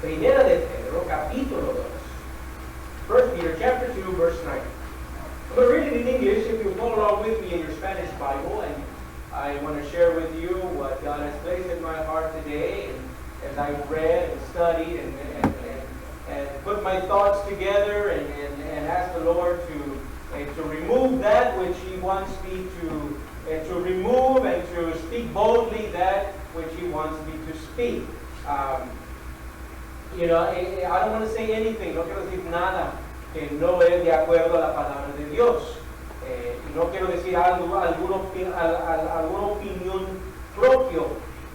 Primera de Pedro, capítulo 2. 1 Peter chapter 2, verse 9. I'm going to read it in English if you follow along with me in your Spanish Bible, and I want to share with you what God has placed in my heart today, and as I've read and studied and put my thoughts together and asked the Lord to remove that which He wants me to remove and to speak boldly that which He wants me to speak. I don't want to say anything, no quiero decir nada que no es de acuerdo a la palabra de Dios. Y no quiero decir alguna opinión propio,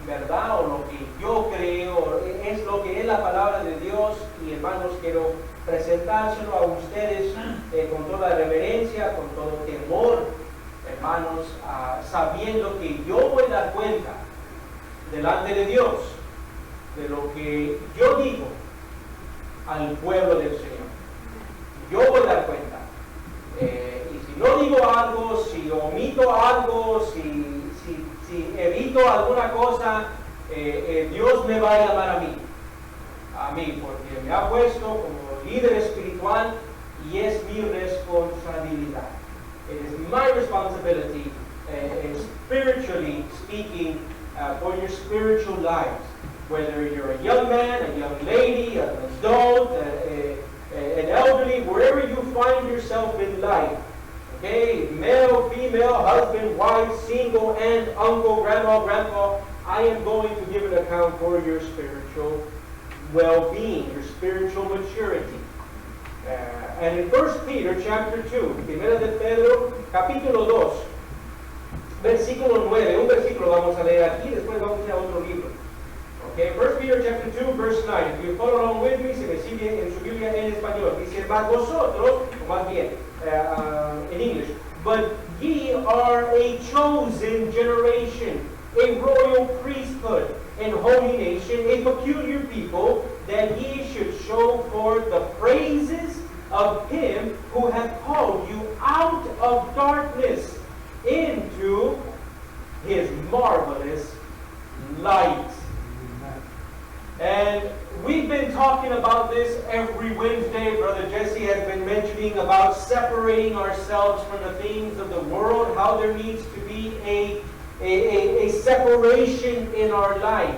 ¿verdad? O lo que yo creo, es lo que es la palabra de Dios. Y hermanos, quiero presentárselo a ustedes con toda reverencia, con todo temor, hermanos, sabiendo que yo voy a dar cuenta delante de Dios de lo que yo digo al pueblo del Señor. Yo voy a dar cuenta. Y si no digo algo, si omito algo, si evito alguna cosa, Dios me va a llamar a mí, porque me ha puesto como líder espiritual y es mi responsabilidad. It is my responsibility, spiritually speaking, for your spiritual lives. Whether you're a young man, a young lady, an adult, an elderly, wherever you find yourself in life, okay, male, female, husband, wife, single, aunt, uncle, grandma, grandpa, I am going to give an account for your spiritual well-being, your spiritual maturity. And in 1 Peter chapter 2, Primera de Pedro, capítulo 2, versículo 9, un versículo vamos a leer aquí, después vamos a ir a otro libro. Okay, 1 Peter chapter 2, verse 9. If you follow along with me, se me sigue en su Biblia en español. Dice, mas vosotros, o más bien, in English, but ye are a chosen generation, a royal priesthood, and holy nation, a peculiar people, that ye should show forth the praises of Him who hath called you out of darkness into His marvelous light. And we've been talking about this every Wednesday. Brother Jesse has been mentioning about separating ourselves from the things of the world, how there needs to be a separation in our life.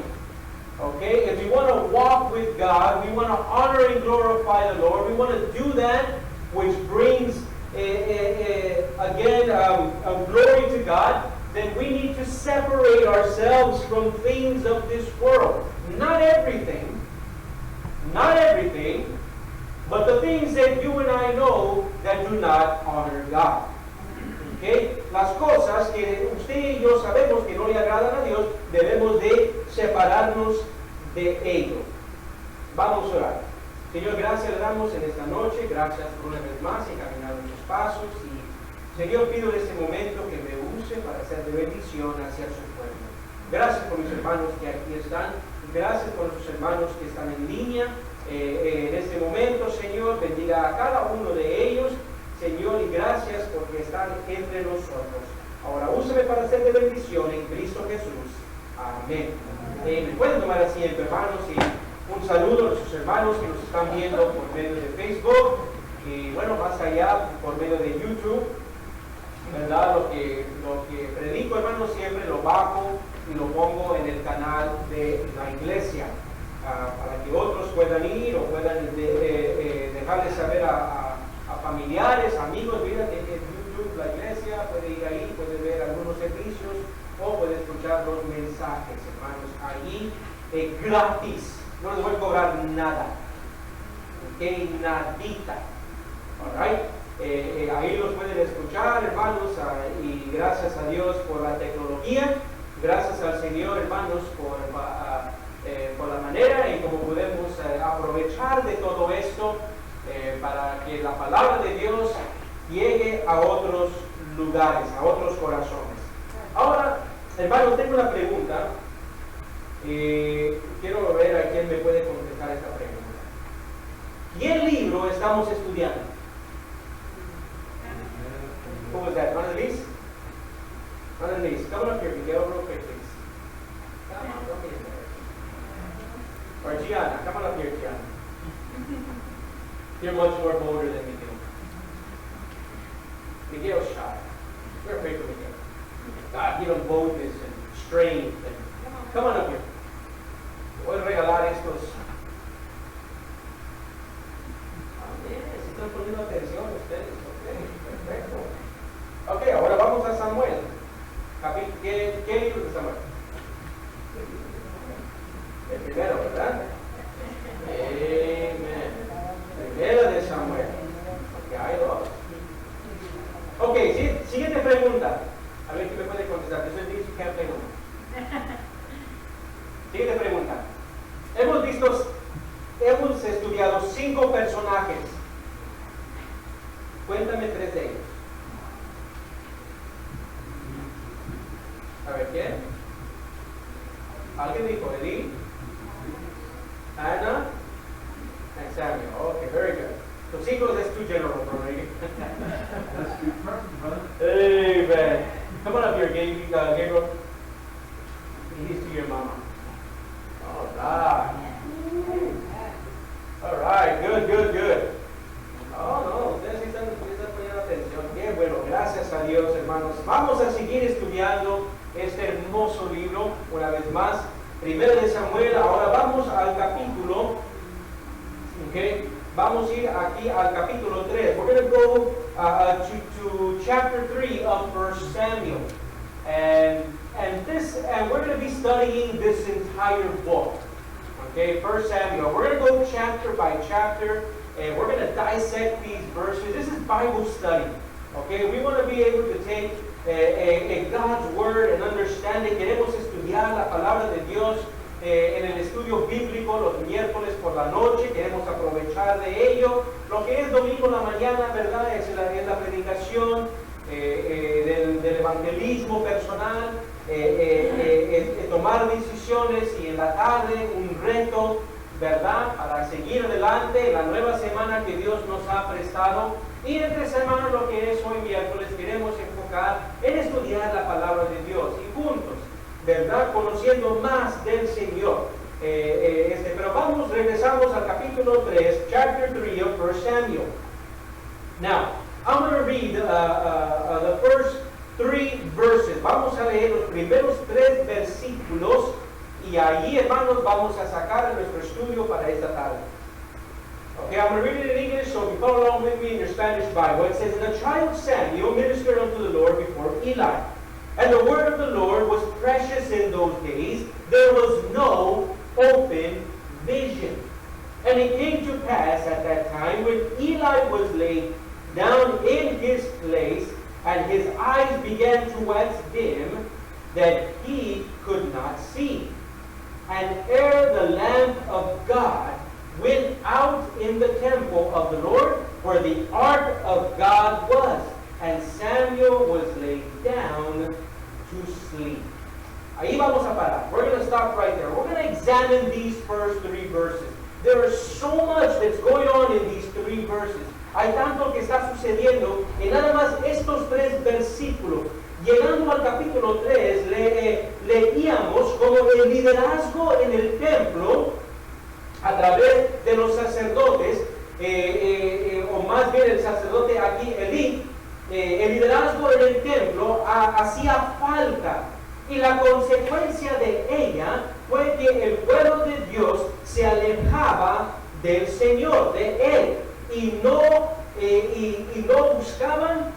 Okay? If we want to walk with God, we want to honor and glorify the Lord, we want to do that which brings, glory to God, then we need to separate ourselves from things of this world. Not everything, but the things that you and I know that do not honor God. Okay? Las cosas que usted y yo sabemos que no le agradan a Dios, debemos de separarnos de ello. Vamos a orar. Señor, gracias le damos en esta noche, gracias por una vez más encaminar nuestros pasos y Señor, pido en este momento que me use para ser de bendición hacia su pueblo. Gracias por mis hermanos que aquí están. Gracias por nuestros hermanos que están en línea. En este momento, Señor, bendiga a cada uno de ellos. Señor, y gracias porque están entre nosotros. Ahora, úseme para ser de bendición en Cristo Jesús. Amén. Me pueden tomar asiento, hermanos, y un saludo a nuestros hermanos que nos están viendo por medio de Facebook y, bueno, más allá por medio de YouTube. ¿Verdad? Lo que predico, hermanos, siempre lo bajo y lo pongo en el canal de la iglesia para que otros puedan ir o puedan dejarles saber a familiares, amigos. Mira que en YouTube la iglesia puede ir ahí, puede ver algunos servicios o puede escuchar los mensajes, hermanos, ahí gratis, no les voy a cobrar nada, ok, nadita, alright. Ahí los pueden escuchar, hermanos, y gracias a Dios por la tecnología, gracias al Señor, hermanos, por la manera en cómo podemos aprovechar de todo esto para que la palabra de Dios llegue a otros lugares, a otros corazones. Ahora, hermanos, tengo una pregunta. Quiero ver a quién me puede contestar esta pregunta. ¿Qué libro estamos estudiando? Who was that? One of these? One of these. Come up here, Miguel, real quick, please. Come on, don't be embarrassed. Or Gianna, come on up here, Gianna. You're much more bolder than Miguel. Miguel's shy. We're afraid of Miguel. God, give him boldness and strength. And, come on up here. Voy a regalar estos. Amén. Si están poniendo atención ustedes. Ok, perfecto. Ok, ahora vamos a Samuel. ¿Qué libro de Samuel? El primero, ¿verdad? Amén. Primero de Samuel. Ok, hay dos. Ok, siguiente pregunta. A ver si me puede contestar. This is an easy campaign. Siguiente pregunta. Hemos estudiado 5 personajes. Cuéntame 3 de ellos. A ver, ¿quién? ¿Alguien dijo? Eli, Anna, and Samuel. Okay, very good. So 5 is too general for me. That's too perfect, brother. Amen. Come on up here, Gabriel. He's to your mama. All right. All right, good. Oh, no, ustedes están poniendo atención. Bien, bueno, gracias a Dios, hermanos. Vamos a seguir estudiando este hermoso libro, una vez más. Primero de Samuel, ahora vamos al capítulo, okay? Vamos a ir aquí al capítulo 3. We're going to go to chapter 3 of 1 Samuel. And we're going to be studying this entire book. Okay, 1 Samuel. We're going to go chapter by chapter, and we're going to dissect these verses. This is Bible study. Okay, we want to be able to take God's Word and understand it. Queremos estudiar la palabra de Dios en el estudio bíblico los miércoles por la noche. Queremos aprovechar de ello. Lo que es domingo en la mañana, ¿verdad? Es la predicación del evangelismo personal, tomar decisiones, y en la tarde un reto, ¿verdad? Para seguir adelante la nueva semana que Dios nos ha prestado. Y entre semana, lo que es hoy miércoles, queremos enfocar en estudiar la palabra de Dios y juntos, ¿verdad? Conociendo más del Señor. Pero regresamos al capítulo 3, chapter 3 of 1 Samuel. Now, I'm going to read the first 3 verses. Vamos a leer los primeros 3 versículos y allí, hermanos, vamos a sacar nuestro estudio para esta tarde. Okay, I'm going to read it in English, so if you follow along with me in your Spanish Bible, it says, "And the child Samuel ministered unto the Lord before Eli. And the word of the Lord was precious in those days. There was no open vision. And it came to pass at that time, when Eli was laid down in his place, and his eyes began to wax dim, that he could not see. And ere the lamp of God went out in the temple of the Lord, where the ark of God was, and Samuel was laid down to sleep." Ahí vamos a parar. We're going to stop right there. We're going to examine these first 3 verses. There is so much that's going on in these 3 verses. Hay tanto que está sucediendo en nada más estos 3 versículos. Llegando al capítulo 3, leíamos como el liderazgo en el templo a través de los sacerdotes, o más bien el sacerdote aquí, Elí, el liderazgo en el templo hacía falta, y la consecuencia de ella fue que el pueblo de Dios se alejaba del Señor, de Él, y no buscaban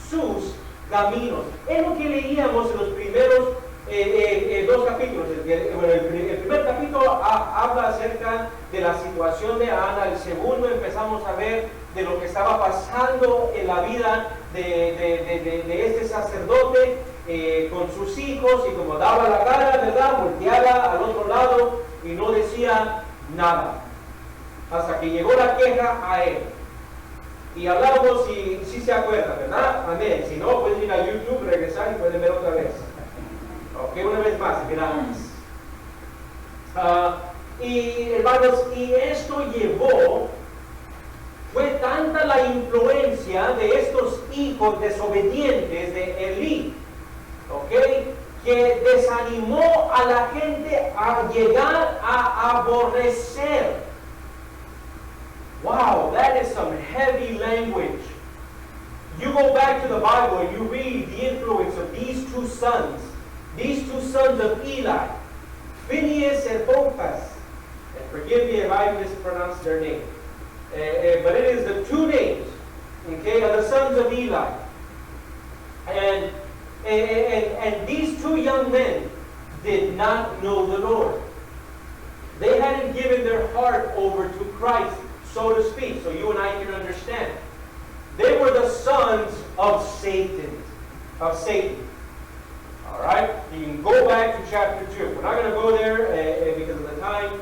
sus caminos. Es lo que leíamos en los primeros 2 capítulos. El primer capítulo habla acerca de la situación de Ana. El segundo empezamos a ver de lo que estaba pasando en la vida de este sacerdote con sus hijos, y como daba la cara, ¿verdad? Volteaba al otro lado y no decía nada, hasta que llegó la queja a él. Y hablamos, si se acuerdan, ¿verdad? Amén. Si no, pueden ir a YouTube, regresar y pueden ver otra vez. Ok, una vez más, gracias. Y hermanos, y esto fue tanta la influencia de estos hijos desobedientes de Elí, ok, que desanimó a la gente a llegar a aborrecer. Wow, that is some language. You go back to the Bible and you read the influence of these two sons of Eli, Phinehas and Phophas. And forgive me if I mispronounce their name. But it is the two names, okay, of the sons of Eli. And these two young men did not know the Lord. They hadn't given their heart over to Christ, so to speak, so you and I can understand. They were the sons of Satan. All right? You can go back to chapter 2. We're not going to go there because of the time,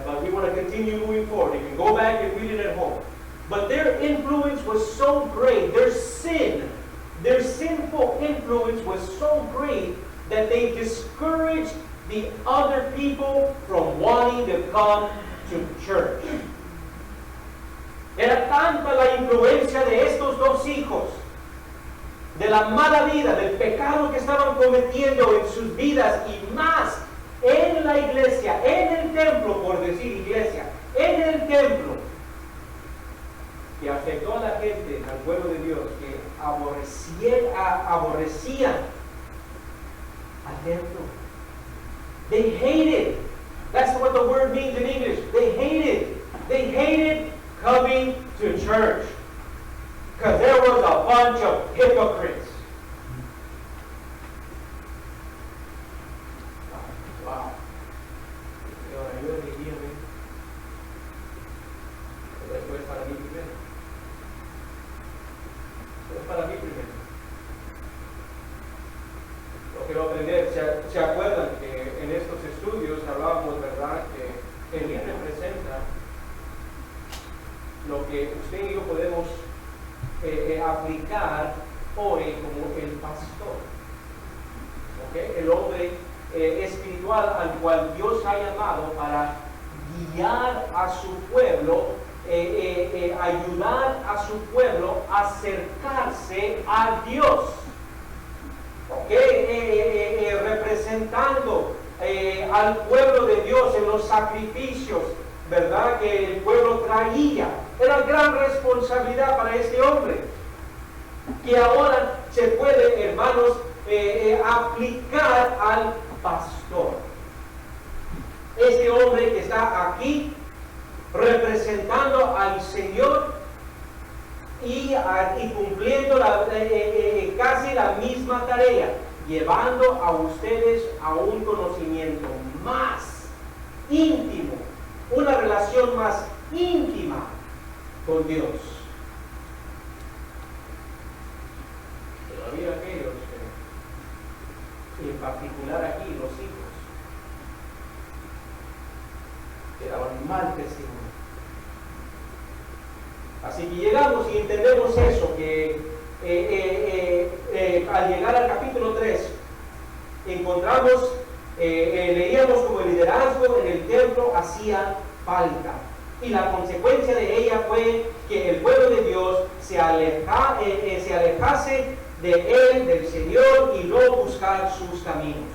but we want to continue moving forward. You can go back and read it at home. But their influence was so great, their sinful influence was so great that they discouraged the other people from wanting to come to church. Era tanta la influencia de estos dos hijos, de la mala vida, del pecado que estaban cometiendo en sus vidas y más en la iglesia, en el templo, por decir iglesia, en el templo, que afectó a la gente, al pueblo de Dios, que aborrecían al templo. They hated. That's what the word means in English. They hated coming to church. Because there was a bunch of hypocrites. Wow. Esto es para mí primero. Esto es para mí primero. Lo quiero aprender. ¿Se acuerdan que en estos estudios hablábamos, verdad, que el bien representa lo que usted y yo podemos aplicar hoy como el pastor? ¿Okay? El hombre espiritual al cual Dios ha llamado para guiar a su pueblo, ayudar a su pueblo a acercarse a Dios. ¿Okay? Representando al pueblo de Dios en los sacrificios, ¿verdad?, que el pueblo traía. Era gran responsabilidad para este hombre, que ahora se puede, hermanos, aplicar al pastor. Este hombre que está aquí representando al Señor y cumpliendo casi la misma tarea, llevando a ustedes a un conocimiento más íntimo, una relación más íntima con Dios. Pero había aquellos que, en particular aquí, los hijos, que daban mal testimonio. Así que llegamos y entendemos eso, que al llegar al capítulo 3, encontramos, leíamos como el liderazgo en el templo hacía falta. Y la consecuencia de ella fue que el pueblo de Dios se alejase de él, del Señor, y no buscar sus caminos.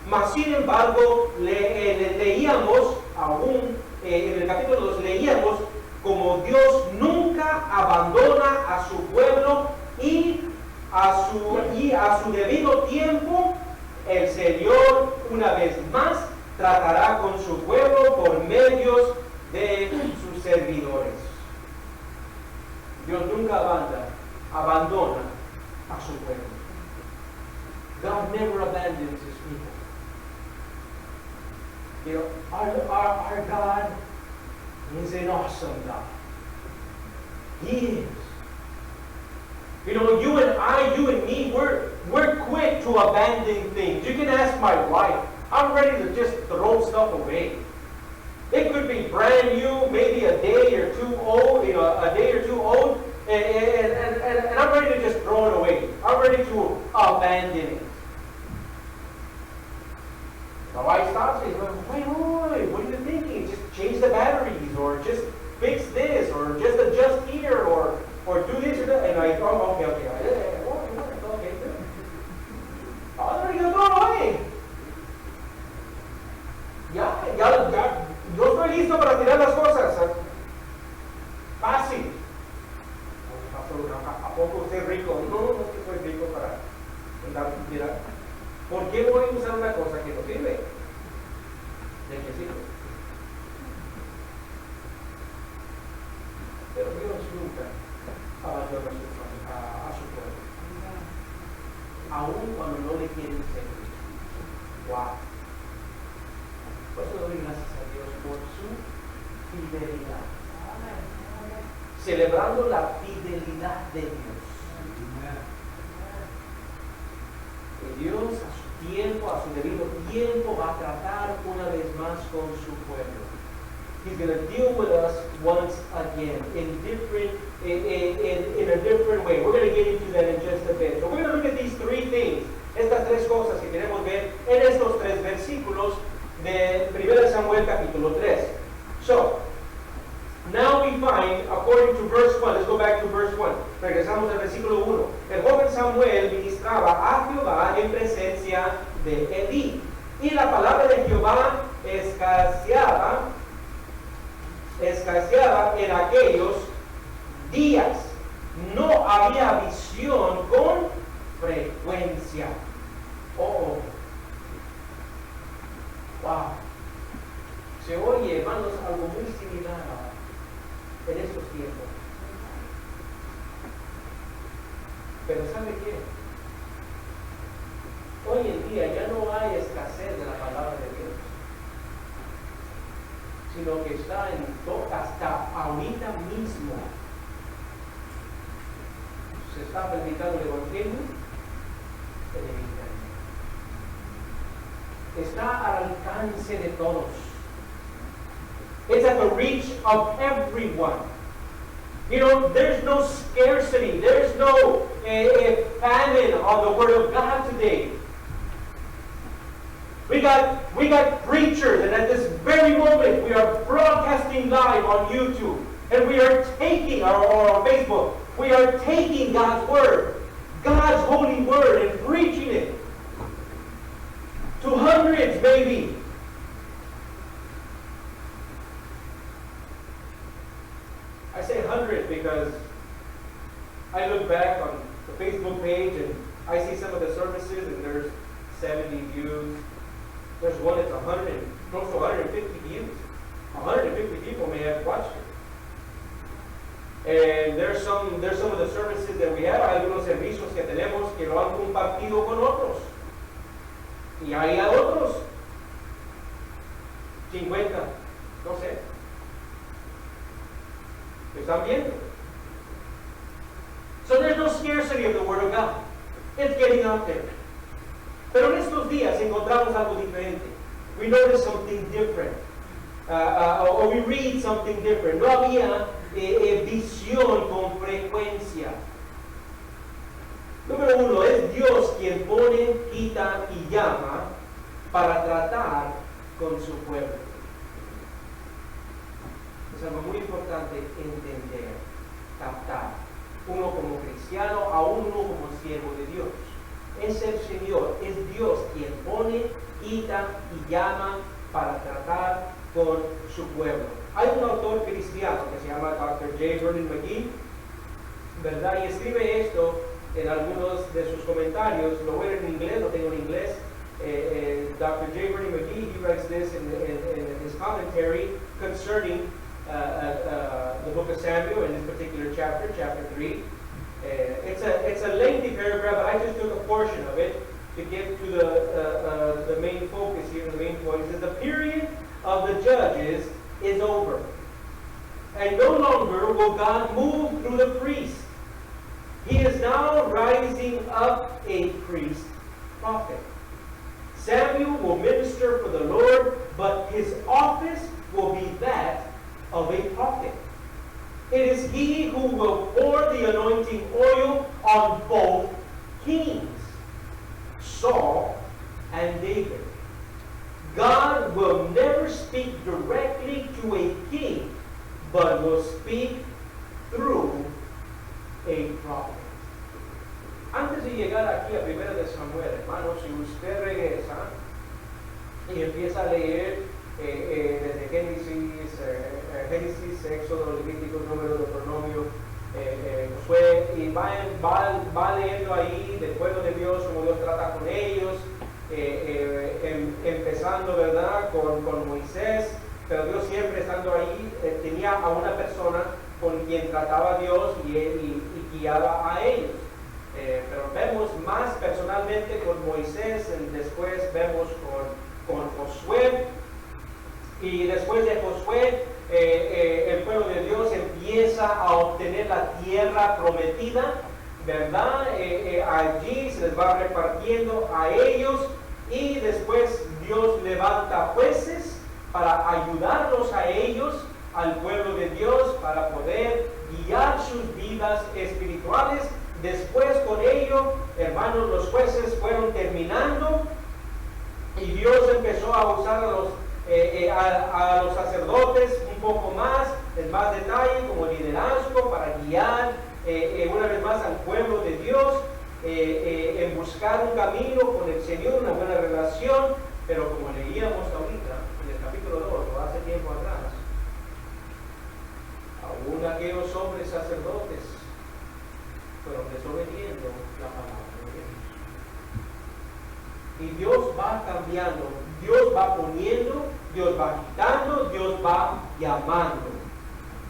Mas sin embargo, leíamos aún, en el capítulo 2, leíamos como Dios nunca abandona a su pueblo y a su debido tiempo, el Señor una vez más tratará con su pueblo por medios de sus servidores. Dios nunca abandona a su pueblo. God never abandons his people. You know, our God is an awesome God. He is. You know, you and me, we're quick to abandon things. You can ask my wife. I'm ready to just throw stuff away. It could be brand new, maybe a day or two old, and I'm ready to just throw it away. I'm ready to abandon it. My wife stops me, wait, what are you thinking? Just change the batteries, or just fix this, or just adjust here, or do this or that. And I go, okay. Okay, good. Oh, there you go, throw it away. Ya, yo estoy listo para tirar las cosas. Fácil. aun cuando no le quieren servir. Wow. Por eso doy gracias a Dios por su fidelidad. Celebrando la fidelidad de Dios. Que Dios a su tiempo, a su debido tiempo, va a tratar una vez más con su pueblo. He's going to deal with us once again in a different way. We're going to get into that in just a bit. So we're going to look at these three things. Estas tres cosas que queremos ver en estos tres versículos de 1 Samuel capítulo 3. So, now we find, according to verse 1, let's go back to verse 1. Regresamos al versículo 1. El joven Samuel ministraba a Jehová en presencia de Elí. Y la palabra de Jehová escaseaba en aquellos días. No había visión con frecuencia. Oh. Wow. Se oye, hermanos, algo muy similar en estos tiempos. Pero ¿sabe qué? Hoy en día ya no hay escasez de la palabra de Dios, sino que está en todo, hasta ahorita mismo se está predicando el evangelio en el internet. Está al alcance de todos. It's at the reach of everyone. You know, there's no scarcity. There's no famine on the Word of God today. We got preachers, and at this very moment we are broadcasting live on YouTube, and we are taking, or on Facebook, we are taking God's Word, God's holy Word, and preaching it to hundreds, maybe. I say 100 because I look back on the Facebook page and I see some of the services and there's 70 views. There's one that's 100 and close to 150 views. 150 people may have watched it. And there's some of the services that we have. Hay algunos servicios que tenemos que lo han compartido con otros. Y hay a otros 50, no sé. ¿Están viendo? So there's no scarcity of the Word of God. It's getting out there. Pero en estos días encontramos algo diferente. We notice something different. Or we read something different. No había visión con frecuencia. Número uno, es Dios quien pone, quita y llama para tratar con su pueblo. Es algo muy importante entender, captar. Uno como cristiano, aún uno como siervo de Dios. Es el Señor, es Dios quien pone, quita y llama para tratar con su pueblo. Hay un autor cristiano que se llama Dr. J. Vernon McGee, ¿verdad? Y escribe esto en algunos de sus comentarios. Lo voy a leer en inglés, lo tengo en inglés. Dr. J. Vernon McGee, he writes this in his commentary concerning the book of Samuel in this particular chapter, chapter 3. It's a lengthy paragraph, but I just took a portion of it to get to the main focus here, the main point. It says, the period of the judges is over, and no longer will God move through the priest. He is now rising up a priest, prophet. Samuel will minister for the Lord, but his office will be that of a prophet. It is he who will pour the anointing oil on both kings, Saul and David. God will never speak directly to a king, but will speak through a prophet. Antes de llegar aquí a 1 de Samuel, hermanos, si usted regresa y empieza a leer desde Génesis, Éxodo, Levítico, Número, Deuteronomio, Josué, y va leyendo ahí del pueblo de Dios, cómo Dios trata con ellos, empezando, ¿verdad?, con Moisés, pero Dios siempre estando ahí, tenía a una persona con quien trataba Dios y guiaba a ellos. Pero vemos más personalmente con Moisés, después vemos con Josué, y después de Josué, el pueblo de Dios empieza a obtener la tierra prometida, ¿verdad? Allí se les va repartiendo a ellos, y después Dios levanta jueces para ayudarlos a ellos, al pueblo de Dios, para poder guiar sus vidas espirituales. Después con ello, hermanos, los jueces fueron terminando, y Dios empezó a usar a los sacerdotes un poco más, en más detalle, como liderazgo, para guiar una vez más al pueblo de Dios, en buscar un camino con el Señor, una buena relación. Pero como leíamos ahorita en el capítulo 2, o hace tiempo atrás, aún aquellos hombres sacerdotes fueron desobediendo la palabra de Dios. Y Dios va cambiando, Dios va poniendo, Dios va quitando, Dios va llamando.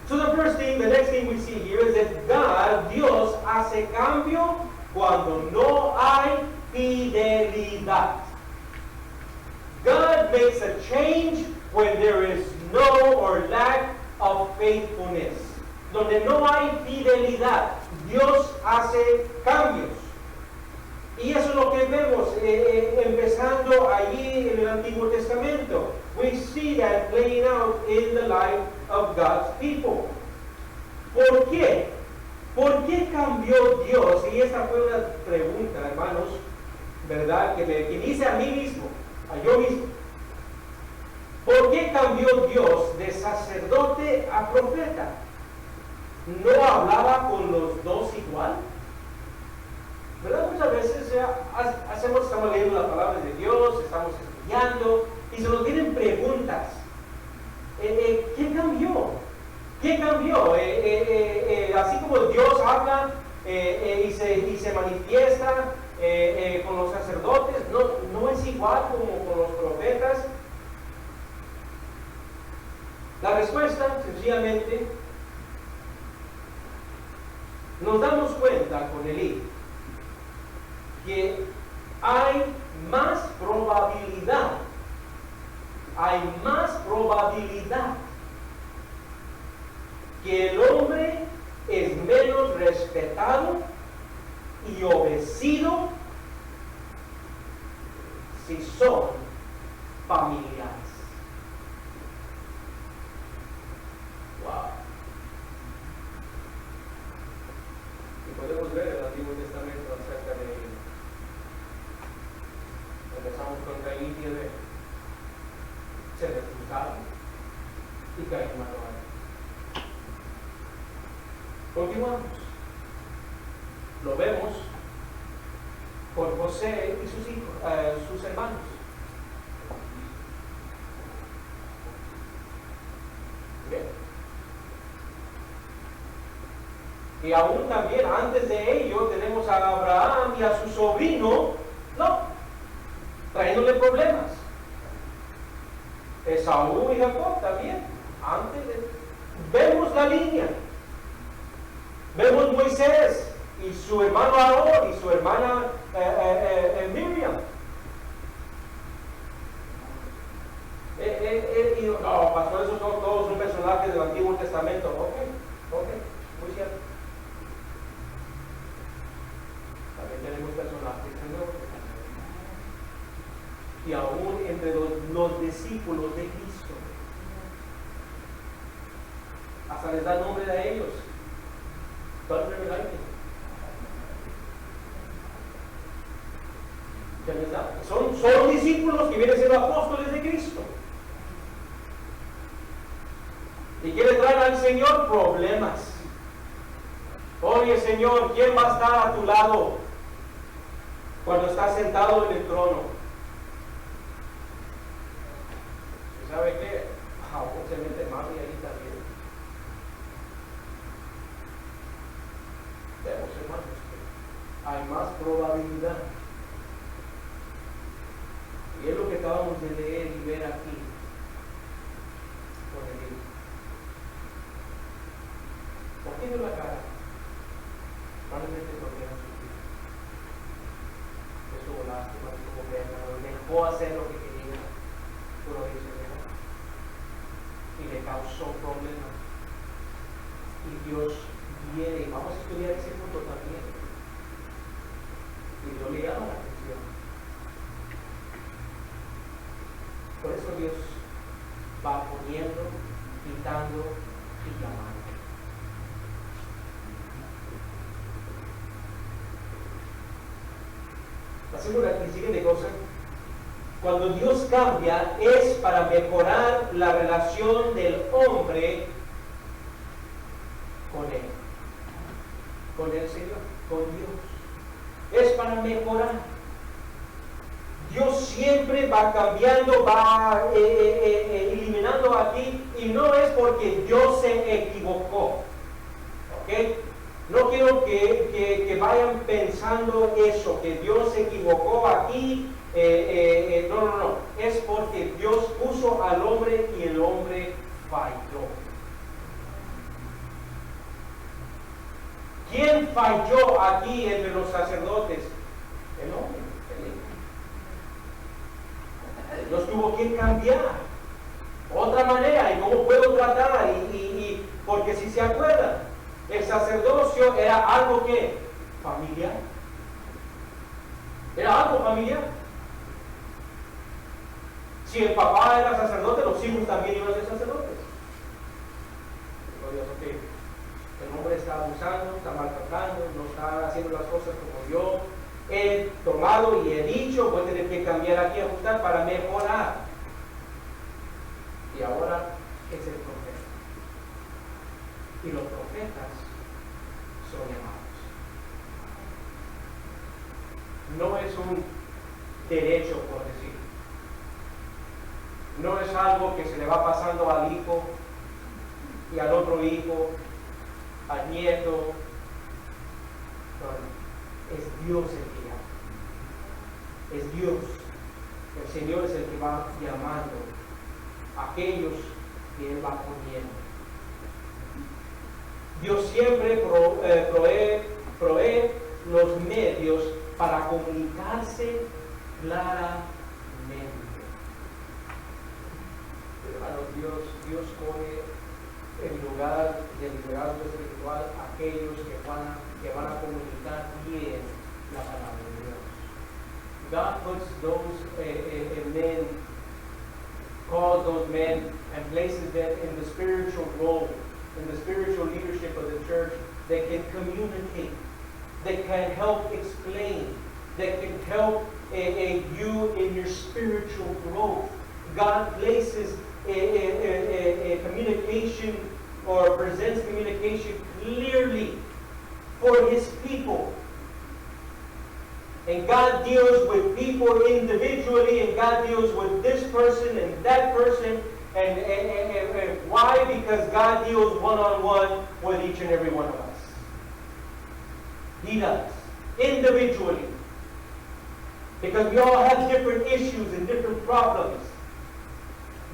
So the next thing we see here is that God, Dios, hace cambio cuando no hay fidelidad. God makes a change when there is no or lack of faithfulness. Donde no hay fidelidad, Dios hace cambios. Y eso es lo que vemos empezando allí en el Antiguo Testamento. We see that playing out in the life of God's people. ¿Por qué? ¿Por qué cambió Dios? Y esta fue una pregunta, hermanos, ¿verdad? Que hice a mí mismo, a yo mismo. ¿Por qué cambió Dios de sacerdote a profeta? ¿No hablaba con los dos igual? ¿Verdad? Muchas veces estamos leyendo la palabra de Dios, estamos estudiando y se nos vienen preguntas. ¿Qué cambió? ¿Qué cambió? Así como Dios habla y se manifiesta con los sacerdotes, no es igual como con los profetas. La respuesta, sencillamente, nos damos cuenta con Elí que hay más probabilidad que el hombre es menos respetado y obedecido si son familiares. Wow. Y podemos ver el Antiguo Testamento acerca de ello. Empezamos con Caín y Abel. Se refugiaron y Caín mató a él. Continuamos. Lo vemos por José y sus hijos, sus hermanos. Bien. Y aún también antes de ello tenemos a Abraham y a su sobrino, trayéndole problemas. Esaú y Jacob también. Vemos la línea. Vemos Moisés y su hermano Aarón y su hermana Miriam. Pastor, esos son todos un personaje del Antiguo Testamento. Ok, muy cierto. También tenemos personajes del Nuevo Testamento. Y aún entre los discípulos de Cristo. Hasta les da nombre a ellos. Son discípulos que vienen siendo apóstoles de Cristo. Y quieren traer al Señor problemas. Oye, Señor, ¿quién va a estar a tu lado cuando estás sentado en el trono? ¿Y sabe qué? Aún se mete mami ahí también. Vemos, hermanos, que hay más probabilidad. Y es lo que acabamos de leer y ver aquí con el libro. ¿Por qué no la cara? Probablemente porque no sufrió. paz, cuando tuvo pena, lo dejó hacer lo que quería, pero dice, y le causó problemas. Y Dios viene, y vamos a estudiar ese punto también. Y Dios le llama la atención. Por eso Dios va poniendo, quitando y llamando. La segunda y siguiente cosa, cuando Dios cambia es para mejorar la relación del hombre con el Señor, con Dios. Es para mejorar. Dios siempre va cambiando, va eliminando aquí, y no es porque Dios se equivocó. ¿Ok? No quiero que vayan pensando eso, que Dios se equivocó aquí. No. Es porque Dios puso al hombre y el hombre falló. ¿Quién falló aquí entre los sacerdotes? El hombre. Dios tuvo que cambiar otra manera y cómo puedo tratar porque si se acuerdan, el sacerdocio era algo que familiar. Era algo familiar. Si el papá era sacerdote, los hijos también iban a ser sacerdotes. Dios, okay, el hombre está abusando, está maltratando, no está haciendo las cosas como yo he tomado y he dicho, voy a tener que cambiar aquí, ajustar para mejorar. Y ahora es el profeta. Y los profetas son llamados. No es un derecho, por decir. No es algo que se le va pasando al hijo y al otro hijo, al nieto. No. Es Dios el que llama. Es Dios. El Señor es el que va llamando a aquellos que Él va poniendo. Dios siempre provee los medios para comunicarse claramente. Hermanos, Dios pone en lugar del liderazgo espiritual aquellos que van a comunicar bien la palabra de Dios. God puts those men, calls those men, and places them in the spiritual role, in the spiritual leadership of the church that can communicate, that can help explain, that can help you in your spiritual growth. God places a communication or presents communication clearly for His people. And God deals with people individually, and God deals with this person and that person. And why? Because God deals one-on-one with each and every one of us. He does. Individually. Because we all have different issues and different problems.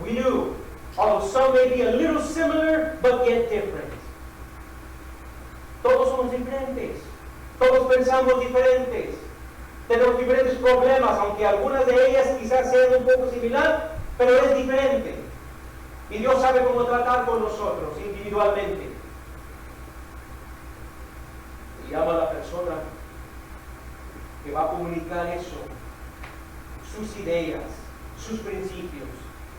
We do. Although some may be a little similar, but yet different. Todos somos diferentes. Todos pensamos diferentes. Tenemos diferentes problemas, aunque algunas de ellas quizás sean un poco similar, pero es diferente. Y Dios sabe cómo tratar con nosotros individualmente. Y llama a la persona que va a comunicar eso, sus ideas, sus principios,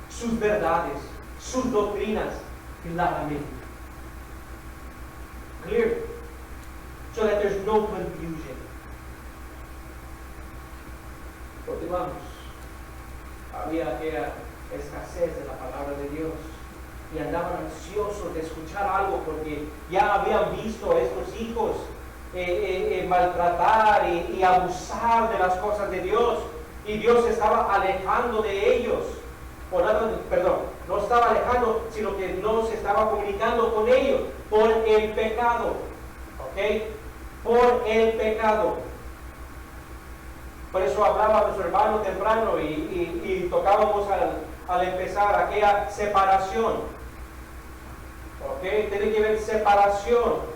sus verdades, sus doctrinas, claramente. Clear. So that there's no confusion. Continuamos. Había aquella escasez de la palabra de Dios y andaban ansiosos de escuchar algo porque ya habían visto a estos hijos maltratar y abusar de las cosas de Dios, y Dios se estaba alejando de ellos. No estaba alejando, sino que no se estaba comunicando con ellos por el pecado. ¿Ok? Por el pecado. Por eso hablaba nuestro hermano temprano y tocábamos al empezar aquella separación. ¿Ok? Tiene que haber separación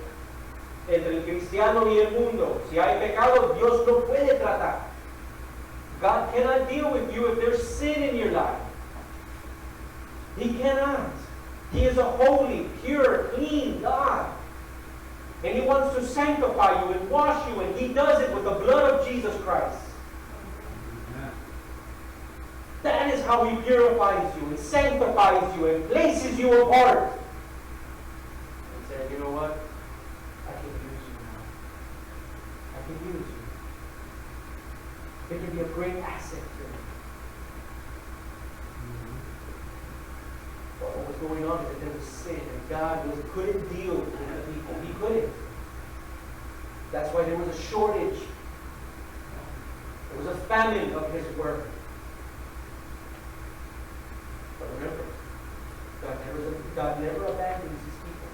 entre el cristiano y el mundo. Si hay pecado, Dios no puede tratar. God cannot deal with you if there's sin in your life. He cannot. He is a holy, pure, clean God. And He wants to sanctify you and wash you, and He does it with the blood of Jesus Christ. Amen. That is how He purifies you and sanctifies you and places you apart. And said, you know what? I can use you now. I can use you. It can be a great asset to me. What was going on is that there was sin, and God couldn't deal with the people. He couldn't. That's why there was a shortage. There was a famine of His word. But remember, God never abandons His people.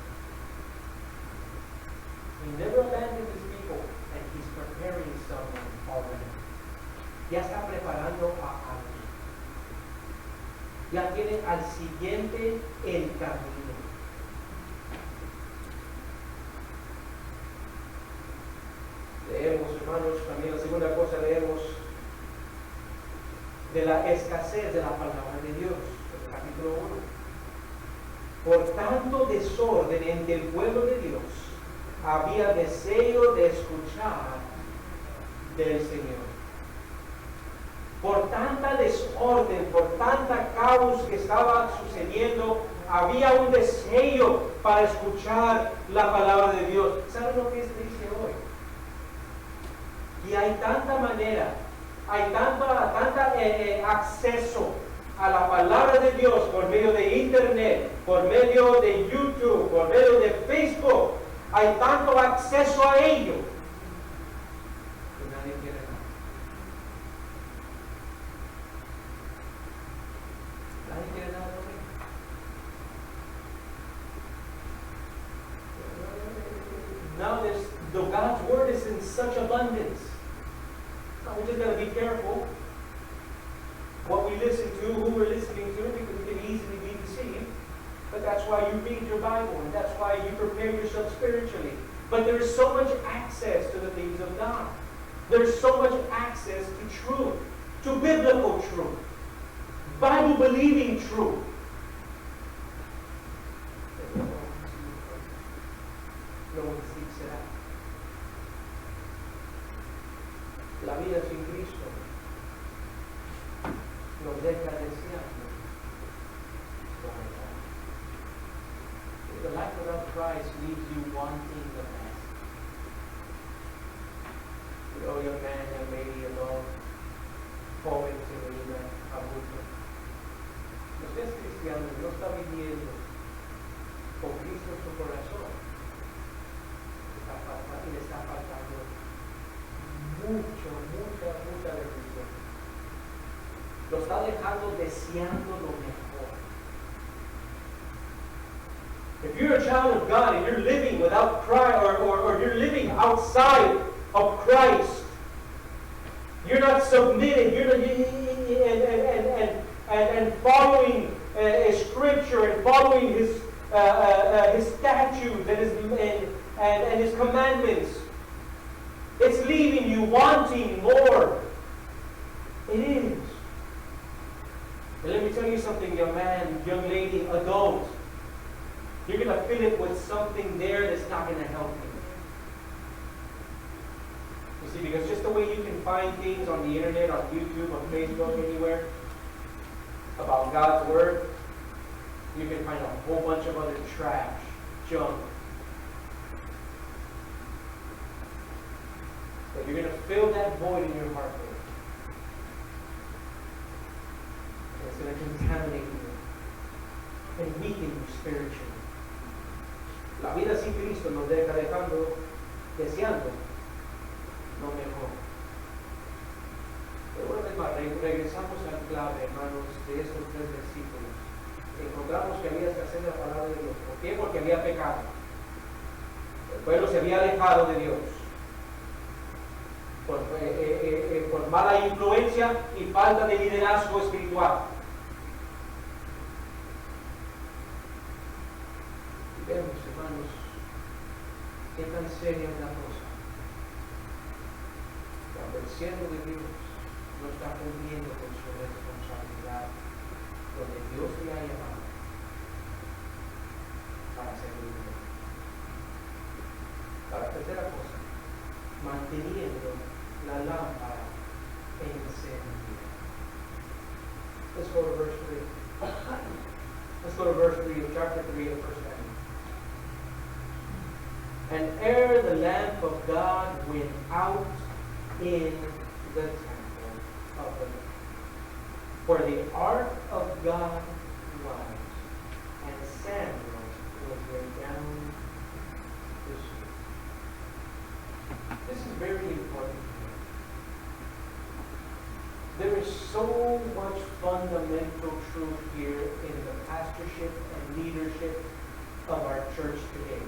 He never abandons His people, and He's preparing someone already. Ya está preparando a alguien. Ya tiene al siguiente en camino. Leemos, hermanos, también la segunda cosa leemos de la escasez de la palabra de Dios, en el capítulo 1. Por tanto desorden entre el pueblo de Dios, había deseo de escuchar del Señor. Por tanta desorden, por tanta caos que estaba sucediendo, había un deseo para escuchar la palabra de Dios. ¿Saben lo que es triste hoy? Y hay tanta manera, hay tanta acceso a la palabra de Dios por medio de internet, por medio de YouTube, por medio de Facebook. Hay tanto acceso a ello que nadie quiere nada. Nadie quiere nada de mí. Now God's word is in such abundance. Now we just got to be careful what we listen to, who we're listening to, because we can easily be deceived. But that's why you read your Bible, and that's why you prepare yourself spiritually. But there is so much access to the things of God. There's so much access to truth, to biblical truth, Bible-believing truth. No one seeks it out. La vida sin Cristo nos deja deseando. The life without Christ leaves you wanting the best. You know, young man, young lady, adult, joven, señorita, adulto. Usted es cristiano y no está viviendo con Cristo en su corazón. Le está faltando mucha bendición. Lo está dejando deseando lo mejor. If you're a child of God and you're living without Christ, or you're living outside of Christ, you're not submitted, you're not, and following Scripture and following His statutes and His commandments, it's leaving you wanting more. It is. And let me tell you something, young man, young lady, adult. You're going to fill it with something there that's not going to help you. You see, because just the way you can find things on the internet, on YouTube, on Facebook, anywhere, about God's Word, you can find a whole bunch of other trash, junk. But you're going to fill that void in your heart with. And it's going to contaminate you and weaken you spiritually. La vida sin Cristo nos deja deseando lo mejor. Pero una vez más, regresamos al clave, hermanos, de estos 3 versículos. Encontramos que había escasez de la palabra de Dios. ¿Por qué? Porque había pecado. El pueblo se había alejado de Dios. Por mala influencia y falta de liderazgo espiritual. Y vemos, hermanos, qué tan seria es la cosa. Cuando el siervo de Dios no está cumpliendo con su responsabilidad donde Dios le ha llamado para servirle. La tercera cosa, manteniendo la lámpara encendida. Let's go to verse 3. Let's go to verse 3 of chapter 3 of 1 Samuel. And ere the lamp of God went out in the temple of the Lord, where the ark of God was, and Samuel was laid down to sleep. This is very important. There is so much fundamental truth here in the pastorship and leadership of our church today.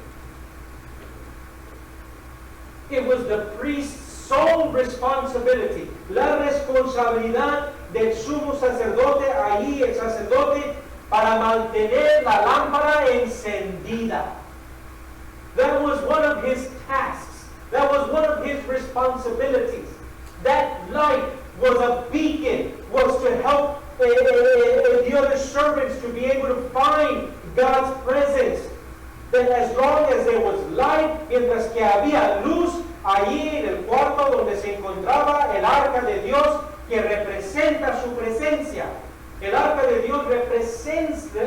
It was the priest's sole responsibility, la responsabilidad del sumo sacerdote, ahí el sacerdote, para mantener la lámpara encendida. That was one of his tasks. That was one of his responsibilities. That light was a beacon, was to help the other servants to be able to find God's presence. That as long as there was light, mientras que había luz allí en el cuarto donde se encontraba el arca de Dios que representa su presencia. El arca de Dios representa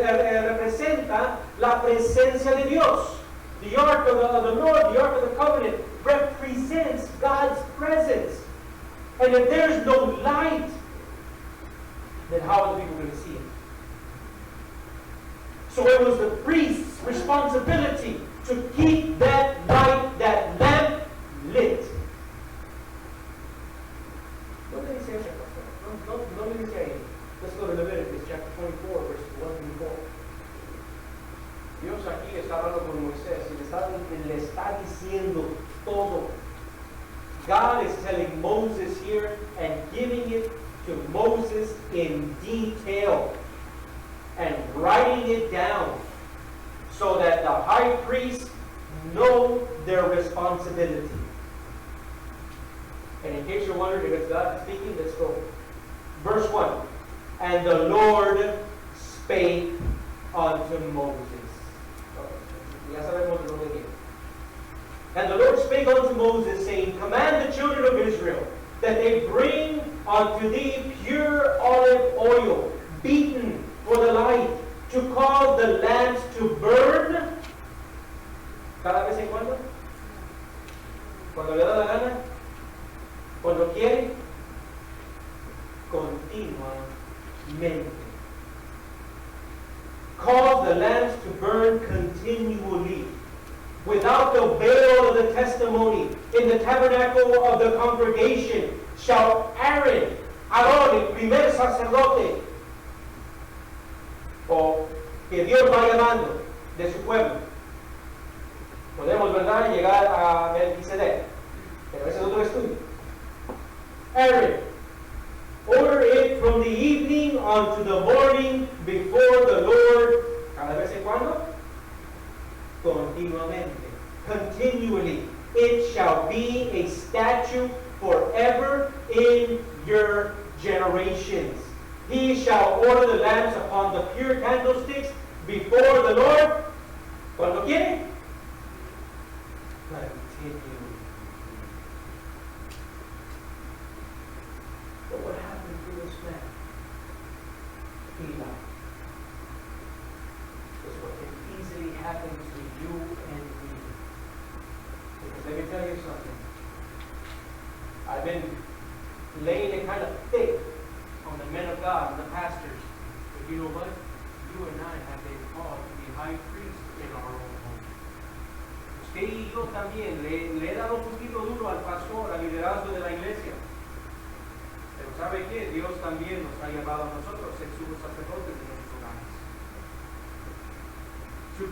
la presencia de Dios. The ark of the Lord, the ark of the covenant, represents God's presence. And if there's no light, then how are the people going to see it? So it was the priest's responsibility to keep that light, that lamp, lit. ¿Dónde dice eso, pastor? No le dice ahí. Let's go to Leviticus chapter 24, verses 1 through 4. Dios aquí está hablando con Moisés y le está diciendo todo. God is telling Moses here and giving it to Moses in detail and writing it down so that the high priests know their responsibility. And in case you're wondering if it's God speaking, let's go. Verse 1. And the Lord spake unto Moses. Ya sabemos de dónde viene. And the Lord spake unto Moses, saying, Command the children of Israel that they bring unto thee pure olive oil, beaten for the light, to cause the lamps to burn. Cada vez en cuando. Cuando le da la gana. Cuando quiere. Continuamente. Cause the lamps to burn continually. Without the veil of the testimony, in the tabernacle of the congregation, shall Aaron, el primer sacerdote, o que Dios va llamando de su pueblo. Podemos, ¿verdad?, llegar a Melquisedec, pero ese es otro estudio. Aaron, order it from the evening unto the morning before the Lord. ¿Cada vez en cuando? Continuamente. Continually. It shall be a statute forever in your generations. He shall order the lamps upon the pure candlesticks before the Lord. ¿Cuándo quiere? Continually. But what happened to this man? He lied. That's what can easily happen to you and me. Because let me tell you something. I've been laying it kind of thick on the men of God and the pastors. But you know what? You and I have been called to be high priests in our own home. Usted y yo también le he dado un poquito duro al pastor, al liderazgo de la iglesia. Pero ¿sabe qué? Dios también nos ha llamado a nosotros a ser sumos sacerdotes de nuestros hogares. To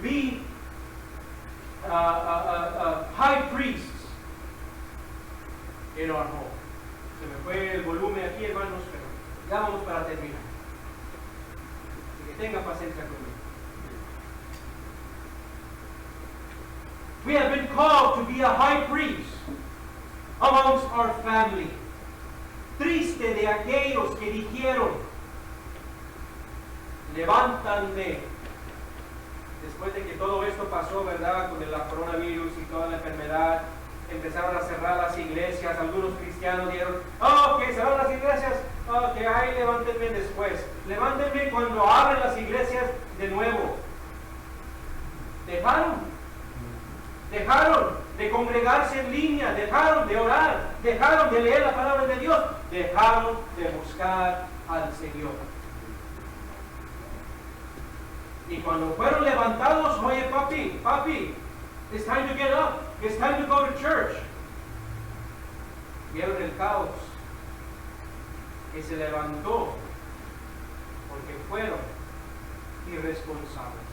be high priests in our home. Se me fue el volumen aquí, hermanos, pero ya vamos para terminar. Así que tengan paciencia conmigo. We have been called to be a high priest. amongst our family. Triste de aquellos que dijeron, levántate. Después de que todo esto pasó, ¿verdad? Con el coronavirus y toda la enfermedad, empezaron a cerrar las iglesias. Algunos cristianos dijeron, oh, que cerraron las iglesias, oh, que ahí levántenme después. Levántenme cuando abren las iglesias de nuevo. Dejaron de congregarse en línea, dejaron de orar, dejaron de leer la palabra de Dios, dejaron de buscar al Señor. Y cuando fueron levantados, oye papi, it's time to get up, it's time to go to church. Vieron el caos que se levantó porque fueron irresponsables.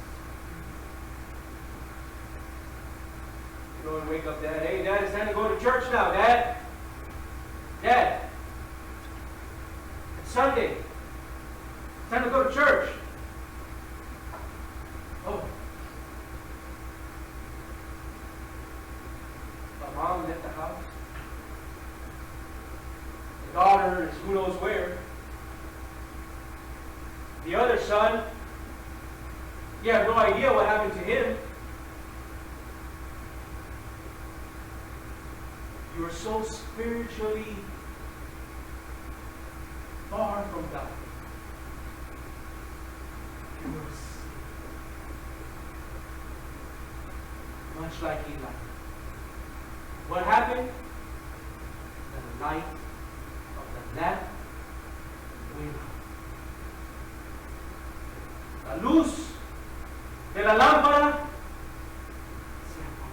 You go and wake up, Dad. Hey, Dad, it's time to go to church now, Dad. Dad, it's Sunday. It's time to go to church. Oh. The mom left the house. The daughter is who knows where. The other son, you have no idea what happened to him. You are so spiritually far from God. You were much like Eli. What happened? The light of the lamp went out. La luz de la lámpara se apagó.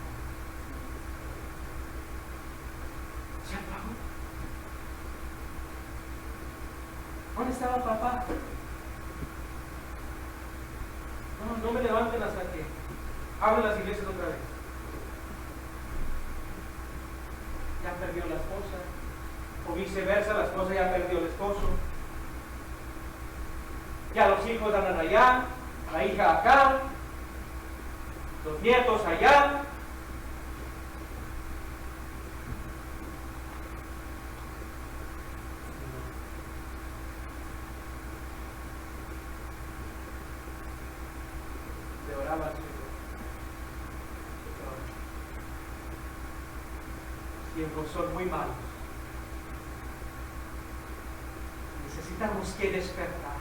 Se apagó. ¿Dónde estaba papá? No me levanten hasta que abren las iglesias otra vez. Ya perdió la esposa. O viceversa, la esposa ya perdió el esposo. Ya los hijos andan allá, la hija acá, los nietos allá. Le oraba al Señor. Tiempos son muy malos. Necesitamos que despertar.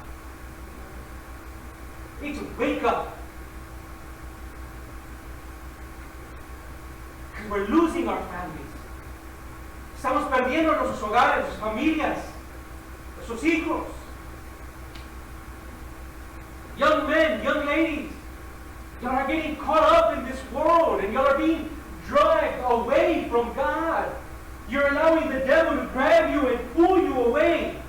We need to wake up. Because we're losing our families. Estamos perdiendo nuestros hogares, nuestras familias, nuestros hijos. Young men, young ladies, you are getting caught up in this world and you are being dragged away from God. You're allowing the devil to grab you and pull you away.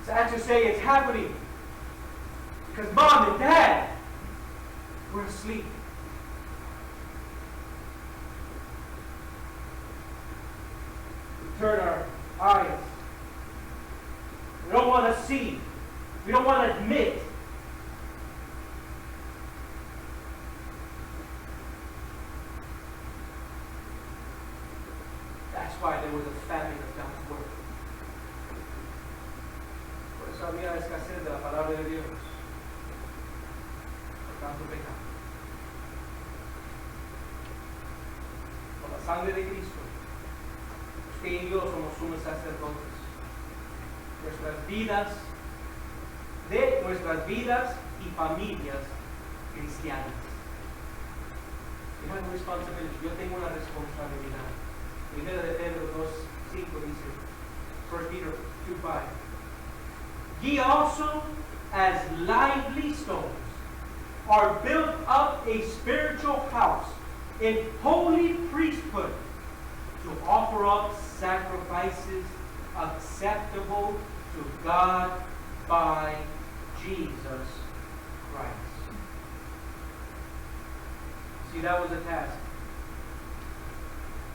Sad to say it's happening because mom and dad were asleep. We turn our eyes. We don't want to see. We don't want to admit. That's why there was a famine of God's word. Por eso había escasez de la palabra de Dios. Por tanto pecado. Por la sangre de Cristo, usted y yo somos sumos sacerdotes. Nuestras vidas y familias cristianas. You have a responsibility. Yo tengo una responsabilidad. Primera de Pedro 2:5 dice, 1 Peter 2:5. Ye also, as lively stones, are built up a spiritual house in holy priesthood to offer up sacrifices acceptable to God by Jesus Christ. See, that was a task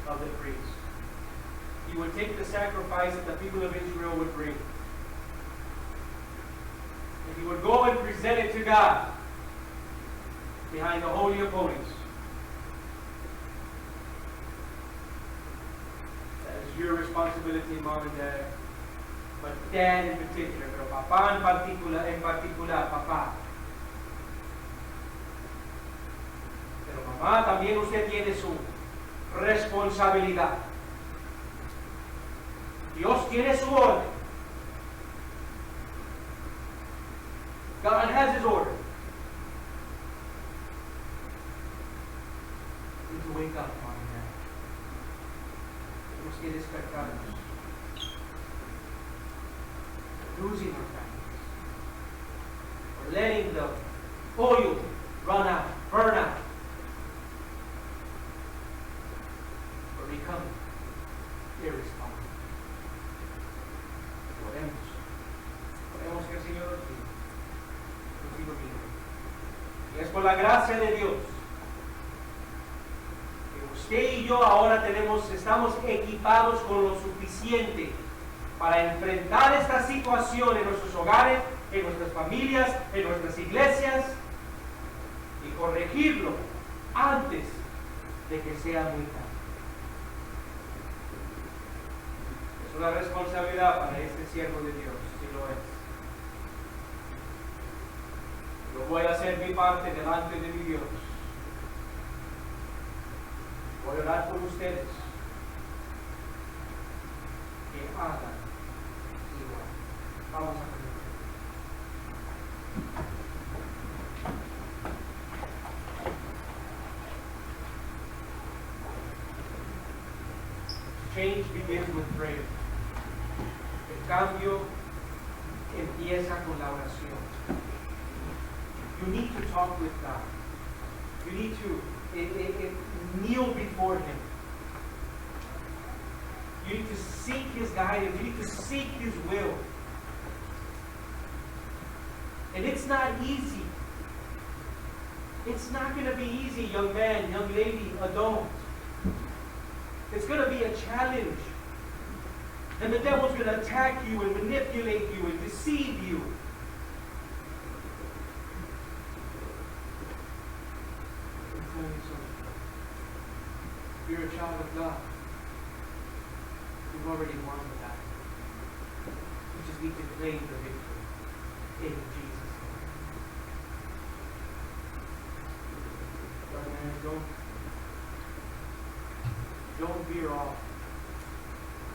of the priest. He would take the sacrifice that the people of Israel would bring. And he would go and present it to God. behind the Holy of Holies. That is your responsibility, Mom and Dad. But Dad in particular, pero Papá en particular, Papá. Pero Mamá, también usted tiene su responsabilidad. Dios tiene su orden. God has His order. We need to wake up, Mom and Dad. Tenemos que despertarnos. We're losing our families. We're letting the oil run out, burn out. We're becoming irresponsible. Oremos que el Señor nos diga. Y es por la gracia de Dios que usted y yo ahora estamos equipados con lo suficiente para enfrentar esta situación en nuestros hogares, en nuestras familias, en nuestras iglesias y corregirlo antes de que sea muy tarde. Es una responsabilidad para este siervo de Dios, si lo es. Yo voy a hacer mi parte delante de mi Dios. Voy a orar por ustedes. Que hagan igual. Vamos a poner. Change begins with prayer. El cambio empieza con la oración. You need to talk with God. You need to kneel before Him. You need to seek His guidance. You need to seek His will. And it's not easy. It's not going to be easy, young man, young lady, adult. It's going to be a challenge. And the devil's going to attack you and manipulate you and deceive you. If you're a child of God, you've already won the battle. You just need to claim the victory in Jesus' name. But man, don't veer off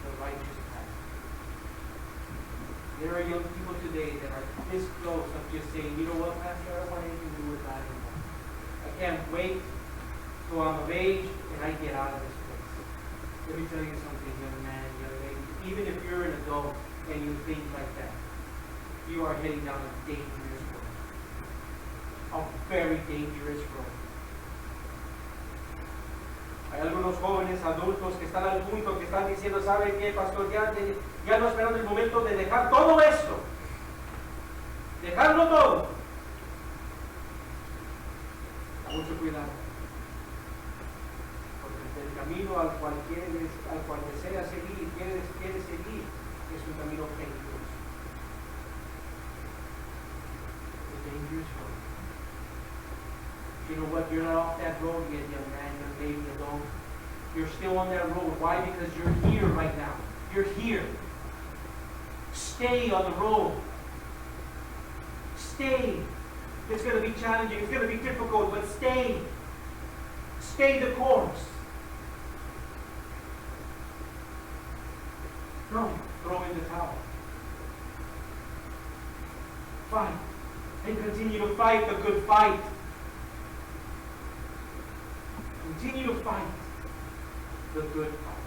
the righteous path. There are young people today that are this close of just saying, you know what, Pastor, I don't want anything to do with that anymore. I can't wait till I'm of age and I get out of this place. Let me tell you something, young man, young lady. Even if you're an adult and you think like that, you are heading down a dangerous road. A very dangerous road. Hay algunos jóvenes adultos que están al punto, que están diciendo, ¿sabe qué, pastor? Ya no esperando el momento de dejar todo esto. Dejarlo todo. Mucho cuidado. Porque el camino al cual desea seguir y quiere seguir es un camino peligroso. A dangerous road. You know what? You're not off that road yet, young man, young lady, adult. You're still on that road. Why? Because you're here right now. You're here. Stay on the road. Stay. It's going to be challenging. It's going to be difficult, but stay. Stay the course. Don't throw in the towel. Fight. And continue to fight the good fight. Continue to fight the good fight.